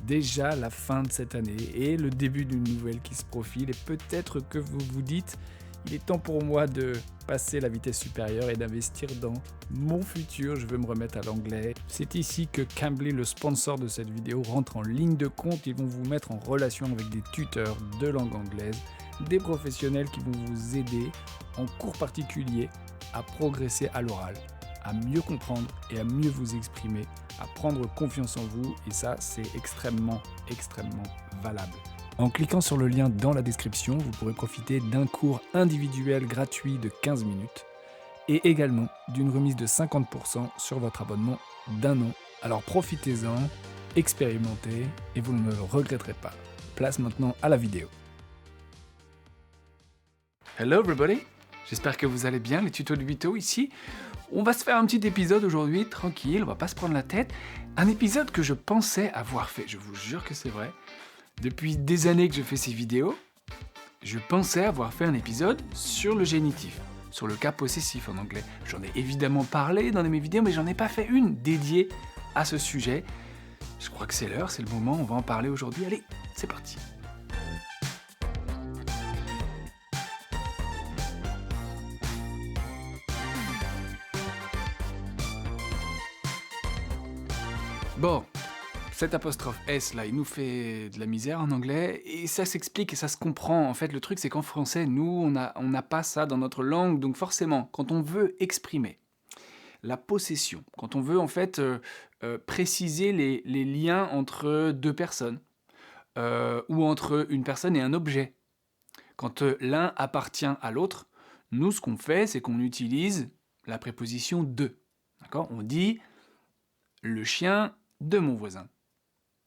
déjà la fin de cette année et le début d'une nouvelle qui se profile et peut-être que vous vous dites il est temps pour moi de passer la vitesse supérieure et d'investir dans mon futur, je veux me remettre à l'anglais. C'est ici que Cambly, le sponsor de cette vidéo, rentre en ligne de compte. Ils vont vous mettre en relation avec des tuteurs de langue anglaise, des professionnels qui vont vous aider en cours particulier à progresser à l'oral, à mieux comprendre et à mieux vous exprimer, à prendre confiance en vous et ça c'est extrêmement valable. En cliquant sur le lien dans la description, vous pourrez profiter d'un cours individuel gratuit de 15 minutes et également d'une remise de 50% sur votre abonnement d'1 an. Alors profitez-en, expérimentez et vous ne le regretterez pas. Place maintenant à la vidéo. Hello everybody, j'espère que vous allez bien, les tutos de Vito ici. On va se faire un petit épisode aujourd'hui, tranquille, on va pas se prendre la tête. Un épisode que je pensais avoir fait, je vous jure que c'est vrai. Depuis des années que je fais ces vidéos, je pensais avoir fait un épisode sur le génitif, sur le cas possessif en anglais. J'en ai évidemment parlé dans mes vidéos, mais j'en ai pas fait une dédiée à ce sujet. Je crois que c'est l'heure, c'est le moment, on va en parler aujourd'hui. Allez, c'est parti. Bon, cet apostrophe S là, il nous fait de la misère en anglais, et ça s'explique et ça se comprend. En fait, le truc c'est qu'en français, nous, on n'a pas ça dans notre langue, donc forcément, quand on veut exprimer la possession, quand on veut en fait préciser les liens entre deux personnes, ou entre une personne et un objet, quand l'un appartient à l'autre, nous, ce qu'on fait, c'est qu'on utilise la préposition « de ». D'accord ? On dit « le chien de mon voisin ».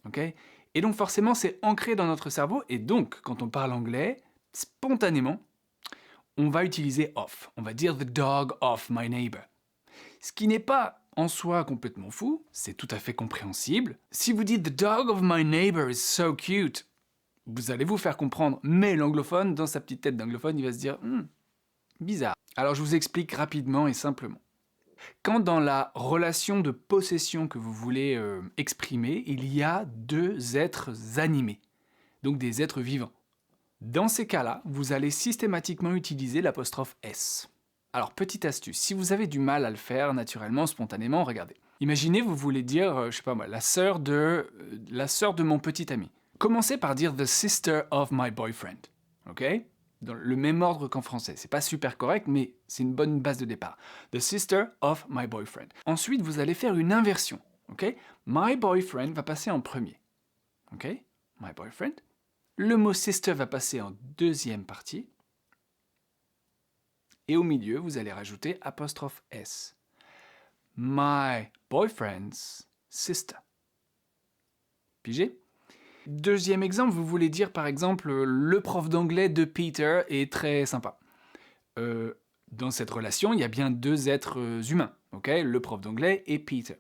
Okay ? Et donc forcément, c'est ancré dans notre cerveau, et donc, quand on parle anglais, spontanément, on va utiliser « of ». On va dire « the dog of my neighbor ». Ce qui n'est pas en soi complètement fou, c'est tout à fait compréhensible. Si vous dites « the dog of my neighbor is so cute », vous allez vous faire comprendre, mais l'anglophone, dans sa petite tête d'anglophone, il va se dire « bizarre ». Alors je vous explique rapidement et simplement. Quand dans la relation de possession que vous voulez exprimer, il y a deux êtres animés, donc des êtres vivants. Dans ces cas-là, vous allez systématiquement utiliser l'apostrophe S. Alors, petite astuce, si vous avez du mal à le faire naturellement, spontanément, regardez. Imaginez, vous voulez dire, je sais pas moi, la sœur de mon petit ami. Commencez par dire « the sister of my boyfriend », ok ? Dans le même ordre qu'en français. C'est pas super correct, mais c'est une bonne base de départ. The sister of my boyfriend. Ensuite, vous allez faire une inversion. Ok ? My boyfriend va passer en premier. Ok ? My boyfriend. Le mot sister va passer en deuxième partie. Et au milieu, vous allez rajouter apostrophe S. My boyfriend's sister. Pigé ? Deuxième exemple, vous voulez dire par exemple le prof d'anglais de Peter est très sympa. Dans cette relation, il y a bien deux êtres humains, ok ? Le prof d'anglais et Peter.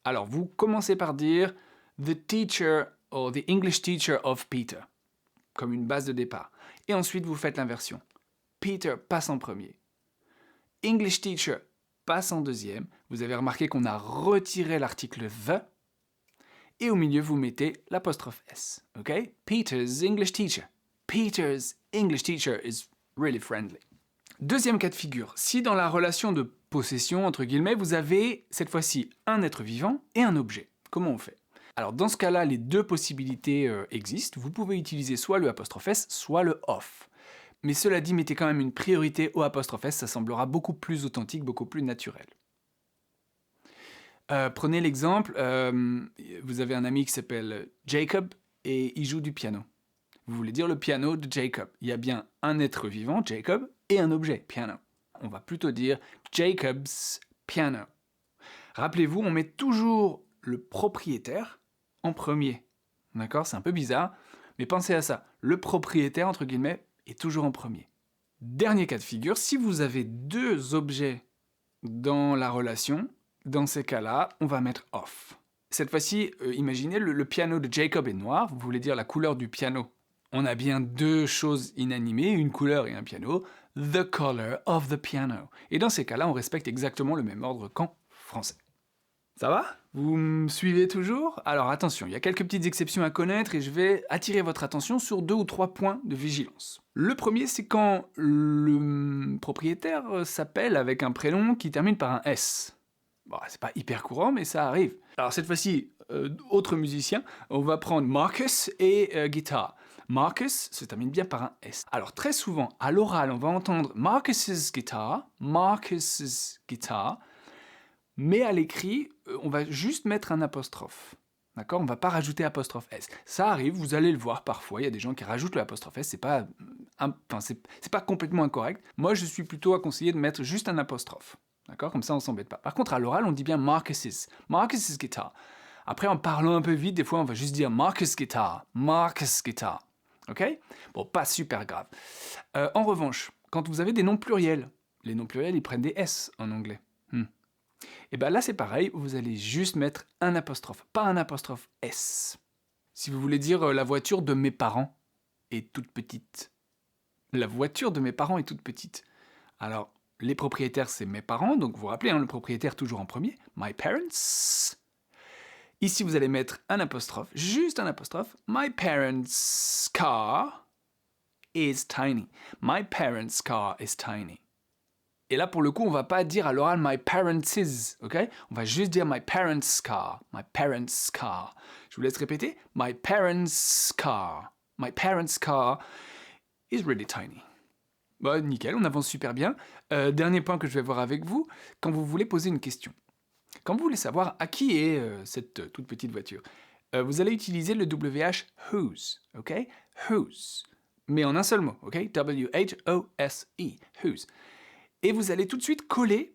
Alors vous commencez par dire the teacher or the English teacher of Peter, comme une base de départ. Et ensuite vous faites l'inversion. Peter passe en premier. English teacher passe en deuxième. Vous avez remarqué qu'on a retiré l'article the. Et au milieu, vous mettez l'apostrophe S, ok ? Peter's English teacher. Peter's English teacher is really friendly. Deuxième cas de figure, si dans la relation de possession, entre guillemets, vous avez cette fois-ci un être vivant et un objet. Comment on fait ? Alors dans ce cas-là, les deux possibilités existent. Vous pouvez utiliser soit le apostrophe S, soit le of. Mais cela dit, mettez quand même une priorité au apostrophe S, ça semblera beaucoup plus authentique, beaucoup plus naturel. Prenez l'exemple, vous avez un ami qui s'appelle Jacob et il joue du piano. Vous voulez dire le piano de Jacob. Il y a bien un être vivant, Jacob, et un objet, piano. On va plutôt dire Jacob's piano. Rappelez-vous, on met toujours le propriétaire en premier. D'accord ? C'est un peu bizarre, mais pensez à ça. Le propriétaire, entre guillemets, est toujours en premier. Dernier cas de figure, si vous avez deux objets dans la relation, dans ces cas-là, on va mettre off. Cette fois-ci, imaginez, le piano de Jacob est noir, vous voulez dire la couleur du piano. On a bien deux choses inanimées, une couleur et un piano, the color of the piano. Et dans ces cas-là, on respecte exactement le même ordre qu'en français. Ça va ? Vous me suivez toujours? Alors attention, il y a quelques petites exceptions à connaître et je vais attirer votre attention sur 2 ou 3 points de vigilance. Le premier, c'est quand le propriétaire s'appelle avec un prénom qui termine par un S. Bon, c'est pas hyper courant, mais ça arrive. Alors cette fois-ci, autre musicien, on va prendre Marcus et guitare. Marcus se termine bien par un S. Alors très souvent, à l'oral, on va entendre Marcus's guitar, mais à l'écrit, on va juste mettre un apostrophe. D'accord? On va pas rajouter apostrophe S. Ça arrive, vous allez le voir parfois, il y a des gens qui rajoutent l'apostrophe S, c'est pas complètement incorrect. Moi, je suis plutôt à conseiller de mettre juste un apostrophe. D'accord? Comme ça, on s'embête pas. Par contre, à l'oral, on dit bien Marcus's guitar. Après, en parlant un peu vite, des fois, on va juste dire Marcus guitar. Ok? Bon, pas super grave. En revanche, quand vous avez des noms pluriels, les noms pluriels, ils prennent des S en anglais. Et bien là, c'est pareil, vous allez juste mettre un apostrophe, pas un apostrophe S. Si vous voulez dire la voiture de mes parents est toute petite. La voiture de mes parents est toute petite. Alors, les propriétaires, c'est mes parents, donc vous vous rappelez, le propriétaire toujours en premier, my parents. Ici, vous allez mettre un apostrophe, juste un apostrophe. My parents' car is tiny. My parents' car is tiny. Et là, pour le coup, on va pas dire à l'oral my parents', ok? On va juste dire my parents' car. My parents' car. Je vous laisse répéter. My parents' car. My parents' car is really tiny. Bon, nickel, on avance super bien. Dernier point que je vais voir avec vous, quand vous voulez poser une question. Quand vous voulez savoir à qui est cette toute petite voiture, vous allez utiliser le WH whose, ok? Whose. Mais en un seul mot, ok? W-H-O-S-E. Whose. Et vous allez tout de suite coller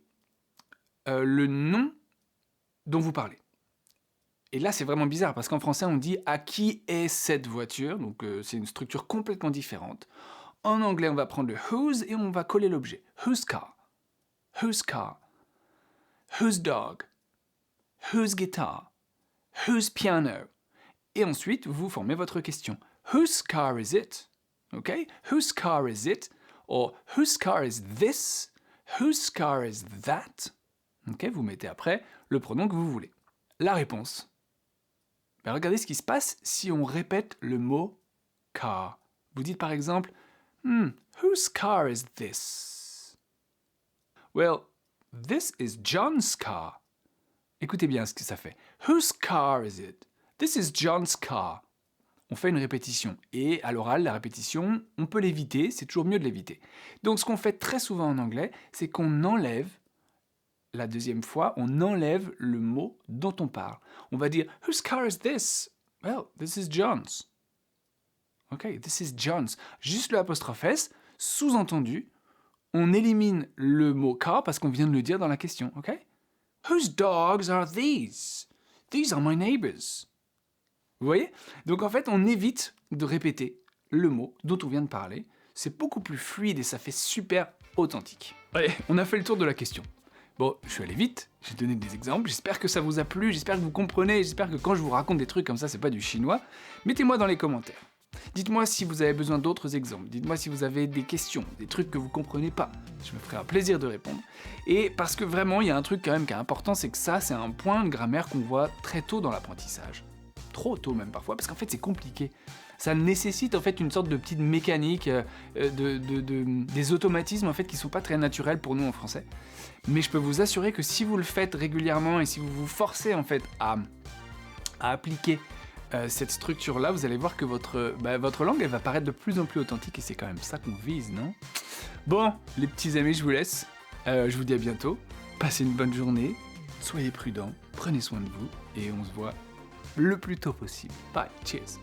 le nom dont vous parlez. Et là, c'est vraiment bizarre, parce qu'en français, on dit « à qui est cette voiture ?» Donc, c'est une structure complètement différente. En anglais, on va prendre le « whose » et on va coller l'objet. « Whose car ?»« Whose car ?»« Whose dog ?»« Whose guitar ?»« Whose piano ?» Et ensuite, vous formez votre question. « Whose car is it ?» Ok? « Whose car is it ?» Or « Whose car is this ?» Whose car is that? Ok, vous mettez après le pronom que vous voulez. La réponse. Ben regardez ce qui se passe si on répète le mot car. Vous dites par exemple, whose car is this? Well, this is John's car. Écoutez bien ce que ça fait. Whose car is it? This is John's car. On fait une répétition. Et à l'oral, la répétition, on peut l'éviter, c'est toujours mieux de l'éviter. Donc ce qu'on fait très souvent en anglais, c'est qu'on enlève, la deuxième fois, on enlève le mot dont on parle. On va dire « Whose car is this? » Well, this is John's. Ok, this is John's. Juste le apostrophe S, sous-entendu, on élimine le mot car parce qu'on vient de le dire dans la question. Ok? Whose dogs are these? These are my neighbors. Vous voyez? Donc en fait, on évite de répéter le mot dont on vient de parler. C'est beaucoup plus fluide et ça fait super authentique. Allez, on a fait le tour de la question. Bon, je suis allé vite, j'ai donné des exemples, j'espère que ça vous a plu, j'espère que vous comprenez, j'espère que quand je vous raconte des trucs comme ça, c'est pas du chinois. Mettez-moi dans les commentaires. Dites-moi si vous avez besoin d'autres exemples, dites-moi si vous avez des questions, des trucs que vous comprenez pas. Je me ferai un plaisir de répondre. Et parce que vraiment, il y a un truc quand même qui est important, c'est que ça, c'est un point de grammaire qu'on voit très tôt dans l'apprentissage. Trop tôt même parfois, parce qu'en fait c'est compliqué. Ça nécessite en fait une sorte de petite mécanique, des automatismes en fait qui sont pas très naturels pour nous en français. Mais je peux vous assurer que si vous le faites régulièrement et si vous vous forcez en fait à appliquer cette structure-là, vous allez voir que votre langue elle va paraître de plus en plus authentique et c'est quand même ça qu'on vise, non? Bon, les petits amis, je vous laisse. Je vous dis à bientôt. Passez une bonne journée. Soyez prudents, prenez soin de vous et on se voit le plus tôt possible. Bye, cheers.